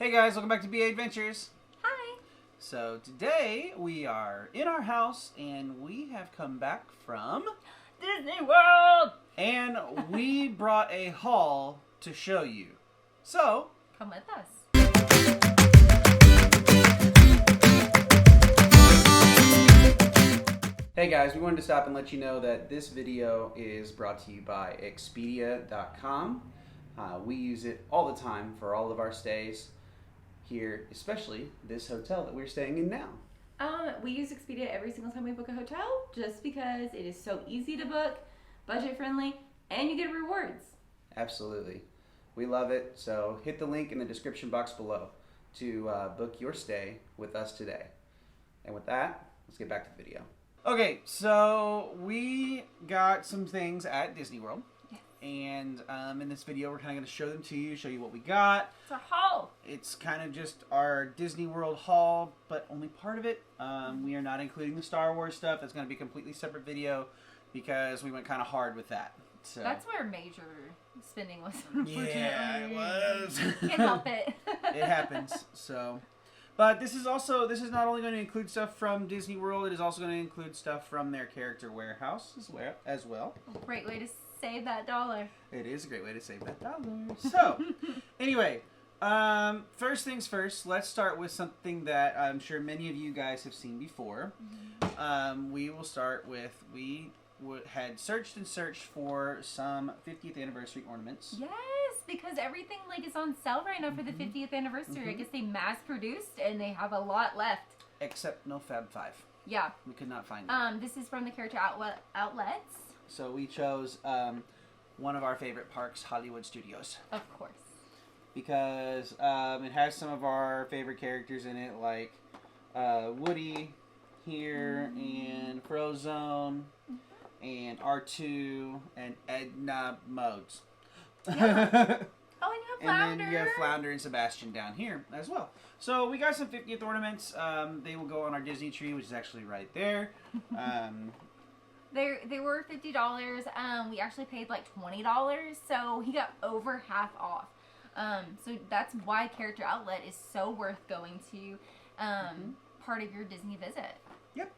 Hey guys, welcome back to BA Adventures. Hi. So today we are in our house and we have come back from Disney World! and we brought a haul to show you. So, come with us. Hey guys, we wanted to stop and let you know that this video is brought to you by Expedia.com. We use it all the time for all of our stays here, especially this hotel that we're staying in now. We use Expedia every single time we book a hotel just because it is so easy to book, budget friendly, and you get rewards. Absolutely. We love it. So hit the link in the description box below to book your stay with us today. And with that, let's get back to the video. Okay, so we got some things at Disney World. Yes. And in this video, we're kind of going to show them to you, show you what we got. It's a haul. It's kind of just our Disney World haul, but only part of it. We are not including the Star Wars stuff. That's going to be a completely separate video because we went kind of hard with that. So. That's where major spending was, unfortunately. Yeah, it was. Can't help it. It happens. So, but this is not only going to include stuff from Disney World. It is also going to include stuff from their character warehouse as well. Great way to save that $1. It is a great way to save that $1. So, anyway, first things first. Let's start with something that I'm sure many of you guys have seen before. We will start with we had searched and searched for some 50th anniversary ornaments. Yes, because everything is on sale right now for the 50th anniversary. I guess they mass produced and they have a lot left. Except no Fab 5. Yeah. We could not find it. This is from the character outlets. So we chose one of our favorite parks, Hollywood Studios. Of course. Because it has some of our favorite characters in it, like Woody here, and Frozone, and R2, and Edna Modes. Yeah. Oh, and you have Flounder. And then you have Flounder and Sebastian down here as well. So we got some 50th ornaments. They will go on our Disney tree, which is actually right there. They were $50. We actually paid like $20, so he got over half off. So that's why Character Outlet is so worth going to, part of your Disney visit. Yep.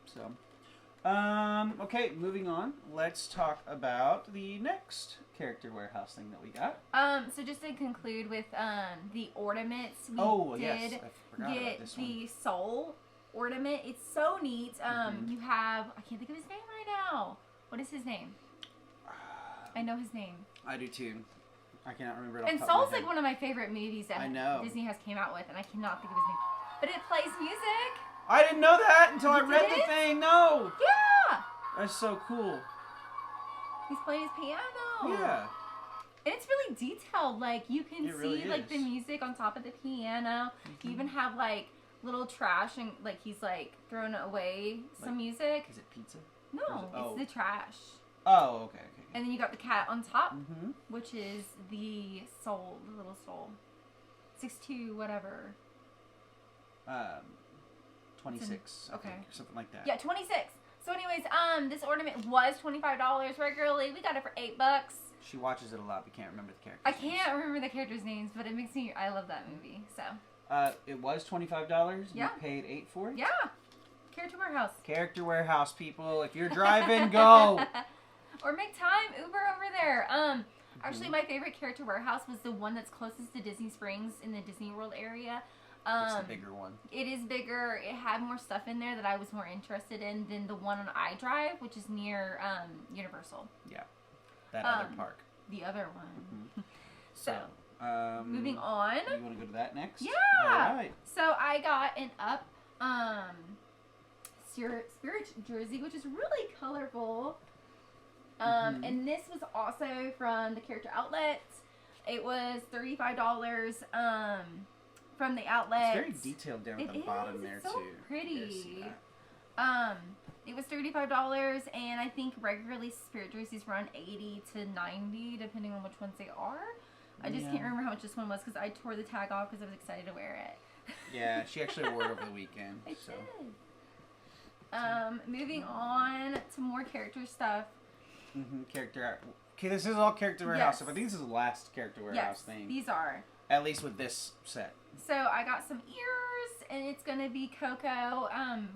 So, okay, moving on. Let's talk about the next Character Warehouse thing that we got. So just to conclude with the ornaments, we yes, did I forgot about this one. the soul ornament. It's so neat. You have, I can't think of his name right now. What is his name? I know his name. I do too. I cannot remember it off And the top of my Soul's head. like one of my favorite movies that Disney has came out with, and I cannot think of his name. But it plays music. I didn't know that until I read didn't? the thing. No. Yeah. That's so cool. He's playing his piano. Yeah. And it's really detailed. Like, you can It really see, like, is. the music on top of the piano. You even have, like, little trash and, like, he's, like, throwing away some music. Is it pizza? No, it's the trash. Oh, okay. And then you got the cat on top, Mm-hmm. which is the soul, the little soul. 6'2", whatever. 26. Okay. I think, or something like that. Yeah, 26. So anyways, this ornament was $25 regularly. We got it for $8. She watches it a lot, but can't remember the characters. I can't remember the characters' names, but it makes me, I love that movie, so. It was $25. Yeah. You paid $8 for it? Yeah. Character Warehouse. Character Warehouse, people. If you're driving, go. Or make time, Uber over there. Actually, my favorite Character Warehouse was the one that's closest to Disney Springs in the Disney World area. It's the bigger one. It is bigger. It had more stuff in there that I was more interested in than the one on iDrive, which is near Universal. Yeah. That other park. The other one. Mm-hmm. So, moving on. You want to go to that next? Yeah. All right. So I got an Up Spirit jersey, which is really colorful. And this was also from the Character Outlet. It was $35 from the outlet. It's very detailed down at the bottom there, so too. Pretty. It was $35, and I think regularly Spirit jerseys run $80 to $90, depending on which ones they are. I just can't remember how much this one was because I tore the tag off because I was excited to wear it. Yeah, she actually wore it over the weekend. I did. Moving on to more character stuff. Character. Okay, this is all Character Warehouse Yes. stuff. I think this is the last Character Warehouse thing. These are. At least with this set. So I got some ears, and it's gonna be Coco.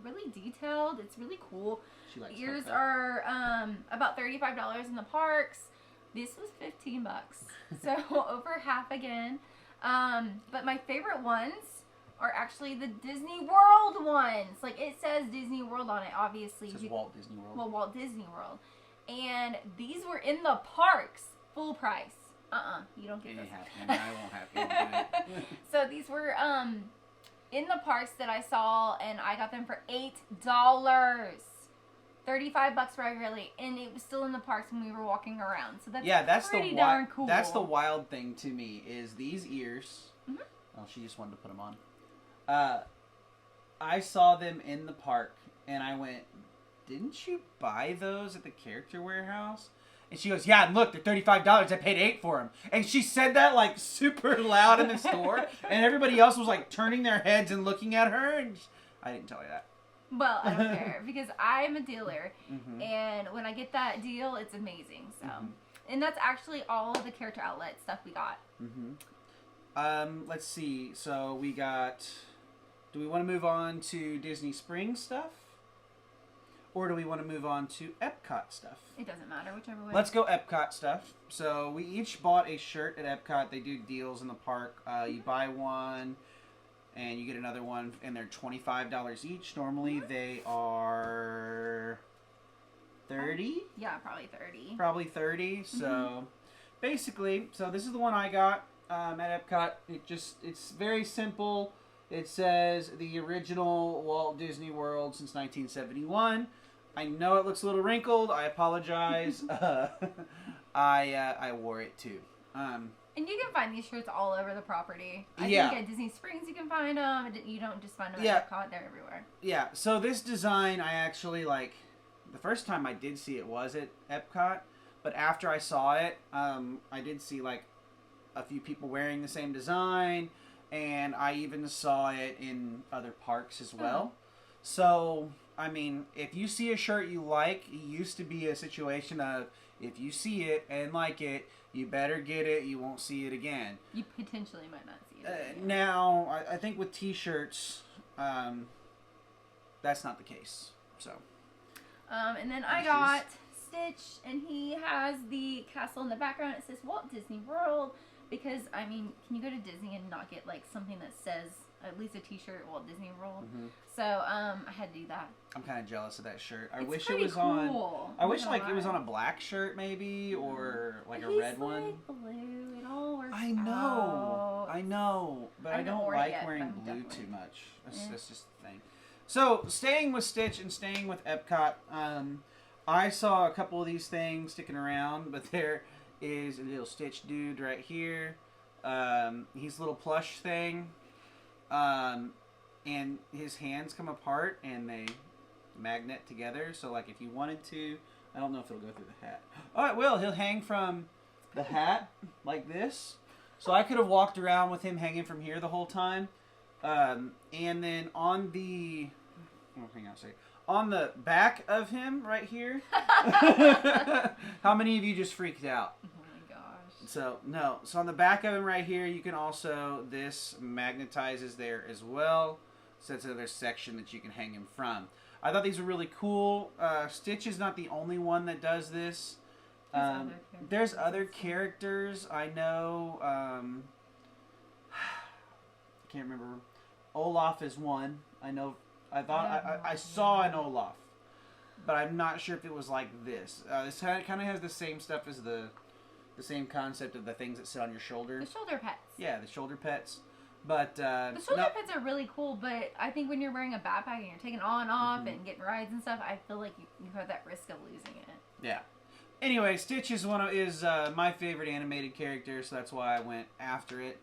Really detailed. It's really cool. She likes Ears Hoka. are about $35 in the parks. This was $15, so over half again. But my favorite ones are actually the Disney World ones. Like, it says Disney World on it, obviously. It says Walt Disney World. Well, Walt Disney World. And these were in the parks, full price. You don't get those. I won't have to do it. So these were in the parks that I saw, and I got them for $8. $35 regularly, and it was still in the parks when we were walking around. So that's pretty darn cool. That's the wild thing to me is these ears. Mm-hmm. Oh, she just wanted to put them on. I saw them in the park, and I went, "Didn't you buy those at the Character Warehouse?" And she goes, "Yeah, and look, they're $35. I paid $8 for them." And she said that like super loud in the store, and everybody else was like turning their heads and looking at her. And I didn't tell her that. Well, I don't care because I'm a dealer, Mm-hmm. and when I get that deal, it's amazing. So, and that's actually all of the Character Outlet stuff we got. Mm-hmm. Let's see. So we got. Do we want to move on to Disney Springs stuff, or do we want to move on to Epcot stuff? It doesn't matter, whichever way. Let's go Epcot stuff. So we each bought a shirt at Epcot. They do deals in the park. You buy one, and you get another one, and they're $25 each. Normally they are $30. Yeah, probably 30. Probably 30. So basically, so this is the one I got at Epcot. It's very simple. It says the original Walt Disney World since 1971. I know it looks a little wrinkled. I apologize. I wore it too. And you can find these shirts all over the property. I Yeah. think at Disney Springs you can find them. You don't just find them Yeah. at Epcot. They're everywhere. Yeah, so this design I actually like. The first time I did see it was at Epcot, but after I saw it, I did see like a few people wearing the same design, and I even saw it in other parks as well. So, I mean, if you see a shirt you like, it used to be a situation of if you see it and like it, you better get it. You won't see it again. You potentially might not see it again. Now, I think with T-shirts, that's not the case. So. And then I got Stitch, and he has the castle in the background. It says Walt Disney World, because, I mean, can you go to Disney and not get, like, something that says, at least a t-shirt, Walt Disney World? So, I had to do that. I'm kind of jealous of that shirt. I It's wish pretty it was cool. on. I wish, like, it was lie. on a black shirt, maybe, or, like, a He's red one. like blue. It all works I know. out. I know. But I I haven't don't worn it like yet, wearing but blue definitely. too much. That's, Yeah. that's just the thing. So, staying with Stitch and staying with Epcot, I saw a couple of these things sticking around, but there is a little Stitch dude right here. He's a little plush thing. And his hands come apart and they magnet together. So, like, if you wanted to, I don't know if it'll go through the hat. Oh, it will. He'll hang from the hat like this. So I could have walked around with him hanging from here the whole time. And then on the... on the back of him right here. How many of you just freaked out? Oh my gosh. So, no. So on the back of him right here, you can also... This magnetizes there as well. So that's another section that you can hang him from. I thought these were really cool. Stitch is not the only one that does this. There's other characters. I know. I can't remember. Olaf is one. I know. I saw an Olaf, but I'm not sure if it was like this. This kind of has the same stuff as the same concept of the things that sit on your shoulders. The shoulder pets. Yeah, the shoulder pets. But the shoulder pets are really cool, but I think when you're wearing a backpack and you're taking on and off and getting rides and stuff, I feel like you have that risk of losing it. Yeah. Anyway, Stitch is my favorite animated character, so that's why I went after it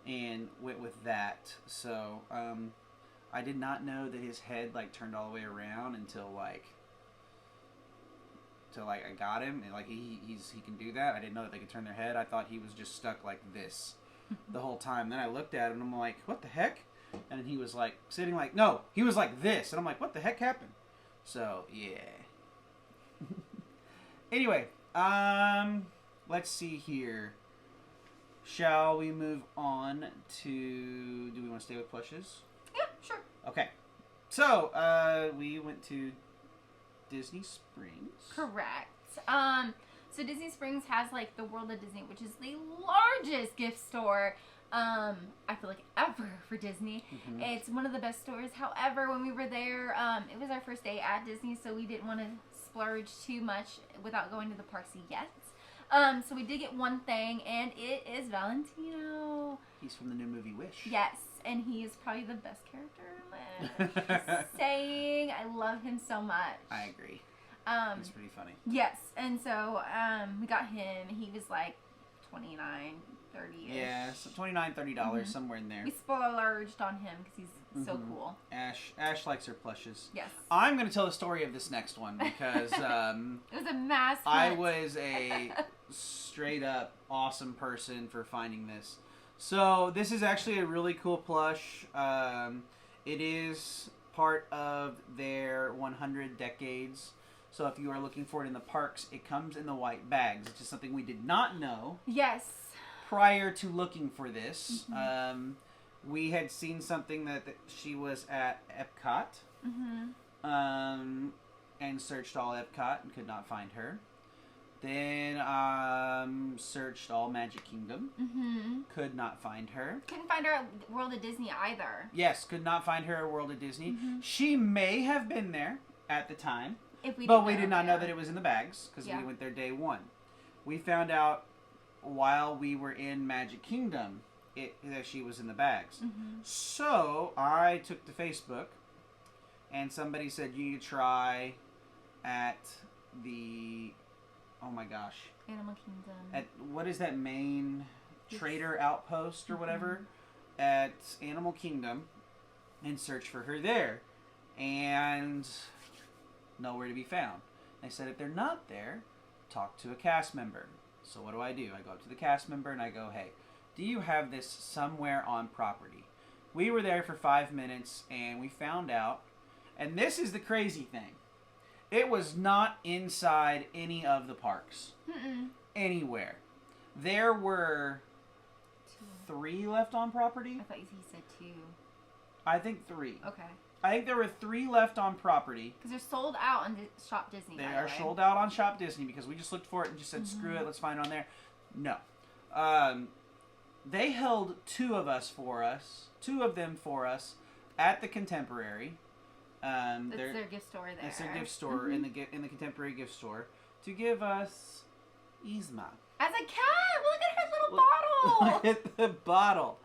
and went with that. So I did not know that his head like turned all the way around until I got him, and like he can do that. I didn't know that they could turn their head. I thought he was just stuck like this the whole time. Then I looked at him and I'm like, what the heck? And he was like sitting like, no, he was like this, and I'm like, what the heck happened? So yeah. Anyway, let's see here. Shall we move on to... Do we want to stay with plushes? Yeah, sure. Okay. So, we went to Disney Springs. Correct. So Disney Springs has like the World of Disney, which is the largest gift store, I feel like ever for Disney. Mm-hmm. It's one of the best stores. However, when we were there, it was our first day at Disney, so we didn't want to splurge too much without going to the parks yet. So we did get one thing, and it is Valentino. He's from the new movie Wish. Yes, and he is probably the best character in Wish. Just saying, I love him so much. I agree. It's pretty funny. Yes, and so we got him. He was like $29, $30-ish. Yeah, so $29, $30, somewhere in there. We splurged on him because he's so cool. Ash likes her plushes. Yes. I'm going to tell the story of this next one because it was a mass I hunt. was a straight up awesome person for finding this. So this is actually a really cool plush. It is part of their 100 Decades. So if you are looking for it in the parks, it comes in the white bags, which is something we did not know. Yes. Prior to looking for this, we had seen something that she was at Epcot, and searched all Epcot and could not find her. Then searched all Magic Kingdom, could not find her. Couldn't find her at World of Disney either. Yes, could not find her at World of Disney. She may have been there at the time. But we did not know that it was in the bags because we went there day one. We found out while we were in Magic Kingdom that she was in the bags. So I took to Facebook and somebody said you need to try at the, oh my gosh, Animal Kingdom. At what is that main trader outpost or whatever at Animal Kingdom and search for her there. And nowhere to be found. They said if they're not there, talk to a cast member. So what do? I go up to the cast member and I go, hey, do you have this somewhere on property? We were there for 5 minutes and we found out, and this is the crazy thing, it was not inside any of the parks. Anywhere. There were 3 left on property. I thought he said 2. I think 3. Okay. I think there were 3 left on property. Because they're sold out on Shop Disney. They are sold out on Shop Disney because we just looked for it and just said, screw it, let's find it on there. No. They held 2 of them for us at the Contemporary. It's their gift store there. It's their gift store in the Contemporary gift store to give us Yzma. As a cat! Look at her little bottle! Look at the bottle.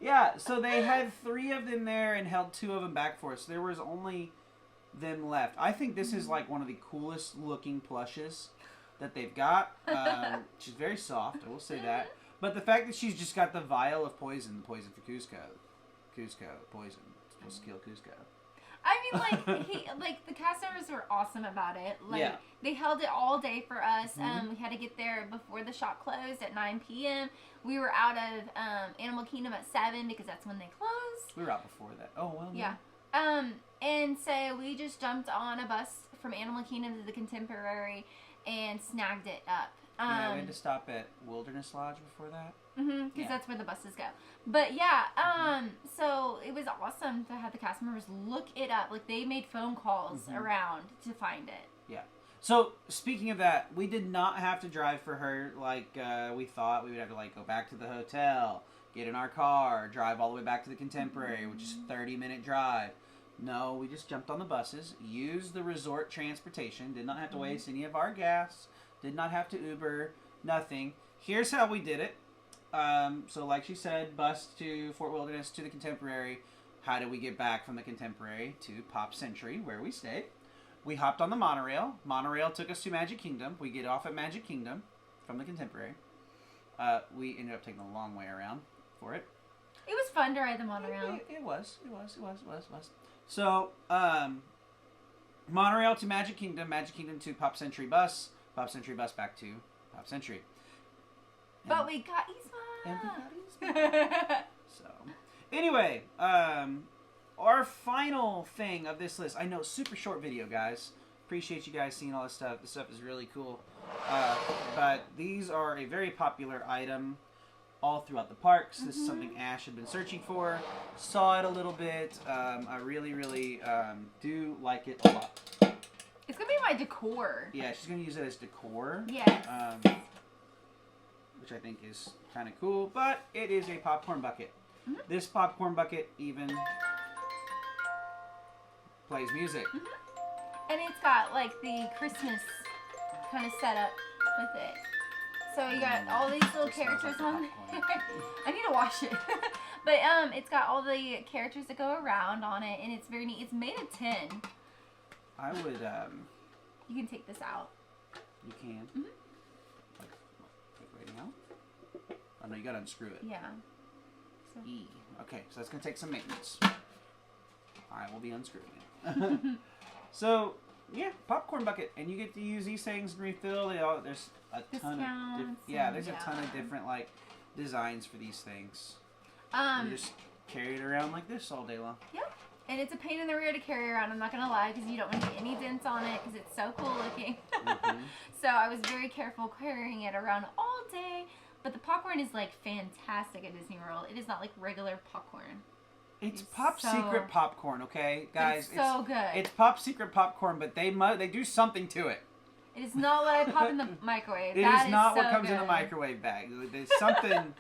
Yeah, so they had 3 of them there and held 2 of them back for us. There was only them left. I think this is like one of the coolest looking plushes that they've got. She's very soft, I will say that. But the fact that she's just got the vial of poison for Cusco. Poison. It's supposed to kill Cusco. I mean, like the cast members were awesome about it. Like they held it all day for us. We had to get there before the shop closed at 9 p.m. We were out of Animal Kingdom at 7 because that's when they closed. We were out before that. Oh well. Yeah. And so we just jumped on a bus from Animal Kingdom to the Contemporary and snagged it up. We had to stop at Wilderness Lodge before that. Because that's where the buses go. But yeah, so it was awesome to have the cast members look it up. Like they made phone calls around to find it. Yeah. So speaking of that, we did not have to drive for her like we thought. We would have to like go back to the hotel, get in our car, drive all the way back to the Contemporary, which is a 30-minute drive. No, we just jumped on the buses, used the resort transportation, did not have to waste any of our gas, did not have to Uber, nothing. Here's how we did it. So like she said, bus to Fort Wilderness to the Contemporary. How did we get back from the Contemporary to Pop Century, where we stayed? We hopped on the monorail. Monorail took us to Magic Kingdom. We get off at Magic Kingdom from the Contemporary. We ended up taking a long way around for it. It was fun to ride the monorail. It was. So, monorail to Magic Kingdom to Pop Century bus back to Pop Century. But we got Yzma. So, anyway, our final thing of this list. I know, super short video, guys. Appreciate you guys seeing all this stuff. This stuff is really cool. But these are a very popular item. all throughout the parks. This is something Ash had been searching for. Saw it a little bit. I really, really do like it a lot. It's going to be my decor. Yeah, she's going to use it as decor. Yes. Which I think is kind of cool. But it is a popcorn bucket. This popcorn bucket even plays music. And it's got like the Christmas kind of setup with it. So you got all these little characters on there. I need to wash it. But it's got all the characters that go around on it, and it's very neat. It's made of tin. I would, You can take this out. You can? Like right now? Oh no, you gotta unscrew it. Yeah. So. Okay, so that's gonna take some maintenance. I will be unscrewing it. So, yeah, popcorn bucket, and you get to use these things and refill. There's a ton of there's a ton of different like designs for these things. You just carry it around like this all day long. Yep, and it's a pain in the rear to carry around. I'm not gonna lie, because you don't want to get any dents on it because it's so cool looking. So I was very careful carrying it around all day. But the popcorn is like fantastic at Disney World. It is not like regular popcorn. It's Pop Secret popcorn, okay, guys. It's so good. It's Pop Secret popcorn, but they do something to it. It is not what I pop in the microwave. It is not what comes in the microwave bag. There's something.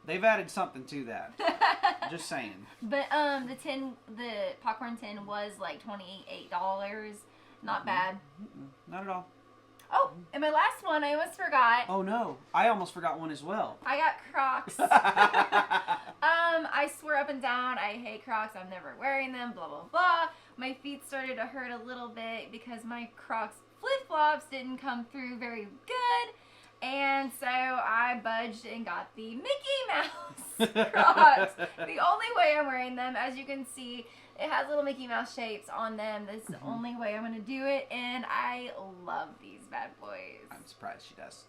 They've added something to that. Just saying. But the popcorn tin was like $28. Not bad. Not at all. Oh, and my last one, I almost forgot. Oh no, I almost forgot one as well. I got Crocs. I swear up and down, I hate Crocs. I'm never wearing them, blah, blah, blah. My feet started to hurt a little bit because my Crocs flip-flops didn't come through very good. And so I budged and got the Mickey Mouse Crocs. The only way I'm wearing them, as you can see, it has little Mickey Mouse shapes on them. This is the only way I'm going to do it, and I love these bad boys. I'm surprised she does.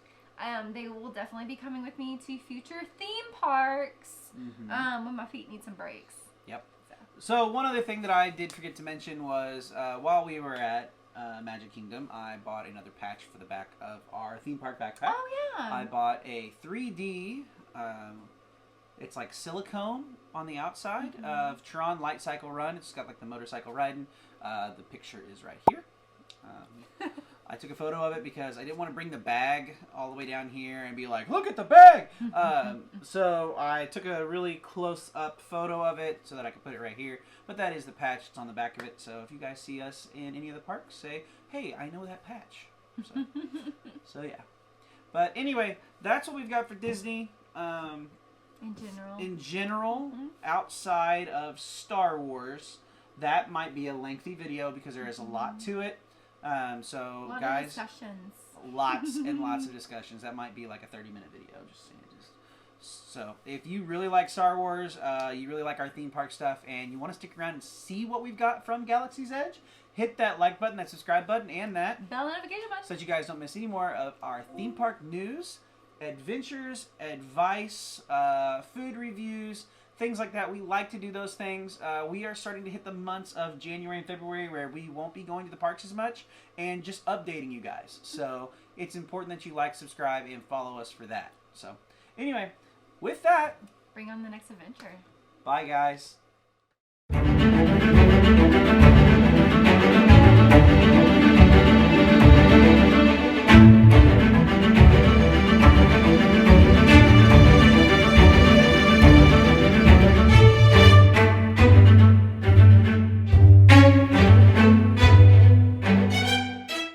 They will definitely be coming with me to future theme parks when my feet need some breaks. Yep. So one other thing that I did forget to mention was while we were at Magic Kingdom, I bought another patch for the back of our theme park backpack. Oh, yeah. I bought a 3D, it's like silicone on the outside of Tron Light Cycle Run. It's got like the motorcycle riding. The picture is right here. I took a photo of it because I didn't want to bring the bag all the way down here and be like, look at the bag! So I took a really close-up photo of it so that I could put it right here. But that is the patch. It's on the back of it. So if you guys see us in any of the parks, say, hey, I know that patch. So yeah. But anyway, that's what we've got for Disney. In general, outside of Star Wars, that might be a lengthy video because there is a lot to it. So a lot guys, of discussions. Lots and lots of discussions. That might be like a 30-minute video. Just saying. So if you really like Star Wars, you really like our theme park stuff, and you want to stick around and see what we've got from Galaxy's Edge, hit that like button, that subscribe button, and that bell notification button so that you guys don't miss any more of our theme park news, adventures, advice, food reviews, things like that. We like to do those things. We are starting to hit the months of January and February where we won't be going to the parks as much and just updating you guys. So it's important that you like, subscribe, and follow us for that. So anyway, with that, bring on the next adventure. Bye, guys.